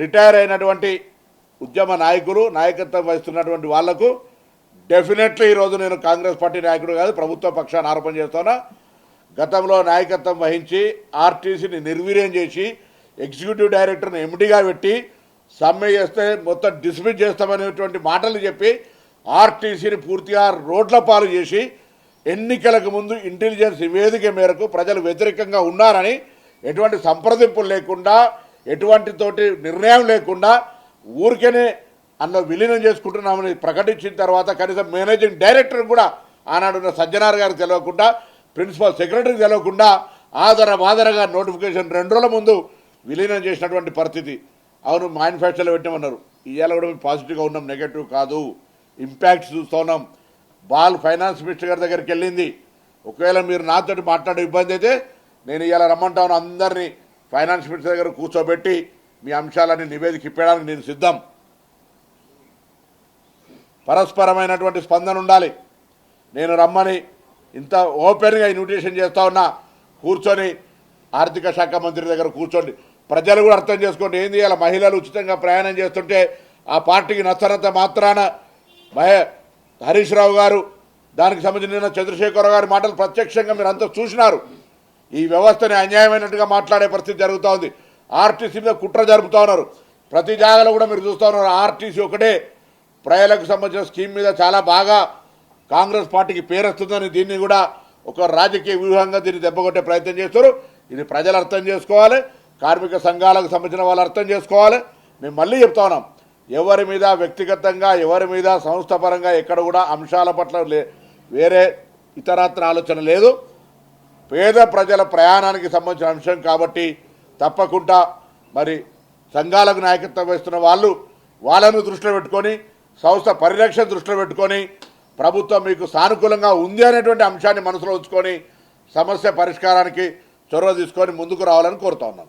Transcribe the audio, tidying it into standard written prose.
Retire అయినటువంటి ఉద్యమ నాయకులు నాయకత్వం వహిస్తున్నటువంటి వాళ్లకు డెఫినెట్లీ ఈరోజు నేను కాంగ్రెస్ పార్టీ నాయకుడు కాదు, ప్రభుత్వ పక్షాన్ని ఆరోపణ చేస్తున్నా. గతంలో నాయకత్వం వహించి ఆర్టీసీని నిర్వీర్యం చేసి ఎగ్జిక్యూటివ్ డైరెక్టర్ని ఎండీగా పెట్టి సమ్మె చేస్తే మొత్తం డిస్మిస్ చేస్తామనేటువంటి మాటలు చెప్పి ఆర్టీసీని పూర్తిగా రోడ్ల పాలు చేసి ఎన్నికలకు ముందు ఇంటెలిజెన్స్ నివేదిక మేరకు ప్రజలు వ్యతిరేకంగా ఉన్నారని ఎటువంటి సంప్రదింపులు లేకుండా ఎటువంటి తోటి నిర్ణయం లేకుండా ఊరికేనే అందులో విలీనం చేసుకుంటున్నామని ప్రకటించిన తర్వాత కనీసం మేనేజింగ్ డైరెక్టర్ కూడా ఆనాడున్న సజ్జనార్ గారికి తెలియకుండా, ప్రిన్సిపల్ సెక్రటరీకి తెలియకుండా ఆదరగా నోటిఫికేషన్ 2 రోజుల ముందు విలీనం చేసినటువంటి పరిస్థితి. అవును, మేనిఫెస్టోలో పెట్టామన్నారు. ఇవాళ కూడా మేము పాజిటివ్గా ఉన్నాం, నెగటివ్ కాదు. ఇంపాక్ట్స్ చూస్తూ ఉన్నాం. బాల్ ఫైనాన్స్ మినిస్టర్ గారి దగ్గరికి వెళ్ళింది. ఒకవేళ మీరు నాతో మాట్లాడే ఇబ్బంది అయితే నేను ఇవాళ రమ్మంటాను, అందరినీ ఫైనాన్స్ మినిస్టర్ దగ్గర కూర్చోబెట్టి మీ అంశాలన్నీ నివేదిక ఇప్పడానికి నేను సిద్ధం. పరస్పరమైనటువంటి స్పందన ఉండాలి. నేను రమ్మని ఇంత ఓపెన్గా ఇన్విటేషన్ చేస్తూ ఉన్నా. కూర్చొని ఆర్థిక శాఖ మంత్రి దగ్గర కూర్చోండి. ప్రజలు కూడా అర్థం చేసుకోండి. ఏంది ఇలా మహిళలు ఉచితంగా ప్రయాణం చేస్తుంటే ఆ పార్టీకి నచ్చనంత మాత్రాన హరీష్ రావు గారు దానికి సంబంధించిన చంద్రశేఖర్ గారి మాటలు ప్రత్యక్షంగా మీరు అంతా చూసినారు. ఈ వ్యవస్థని అన్యాయమైనట్టుగా మాట్లాడే పరిస్థితి జరుగుతూ ఉంది. ఆర్టీసీ మీద కుట్ర జరుపుతూ ఉన్నారు. ప్రతి జాగాలో కూడా మీరు చూస్తూ ఉన్నారు. ఆర్టీసీ ఒకటే ప్రజలకు సంబంధించిన స్కీమ్ మీద చాలా బాగా కాంగ్రెస్ పార్టీకి పేరు వస్తుందని దీన్ని కూడా ఒక రాజకీయ వ్యూహంగా దీన్ని దెబ్బకొట్టే ప్రయత్నం చేస్తారు. ఇది ప్రజలు అర్థం చేసుకోవాలి, కార్మిక సంఘాలకు సంబంధించిన వాళ్ళు అర్థం చేసుకోవాలి. మేము మళ్ళీ చెప్తా ఉన్నాం, ఎవరి మీద వ్యక్తిగతంగా ఎవరి మీద సంస్థాపరంగా ఎక్కడ కూడా అంశాల పట్ల వేరే ఇతరత్ర ఆలోచన లేదు. పేద ప్రజల ప్రయాణానికి సంబంధించిన అంశం కాబట్టి తప్పకుండా మరి సంఘాలకు నాయకత్వం వహిస్తున్న వాళ్ళను దృష్టిలో పెట్టుకొని, సంస్థ పరిరక్షణ దృష్టిలో పెట్టుకొని, ప్రభుత్వం మీకు సానుకూలంగా ఉంది అనేటువంటి అంశాన్ని మనసులో ఉంచుకొని సమస్య పరిష్కారానికి చొరవ తీసుకొని ముందుకు రావాలని కోరుతా ఉన్నాను.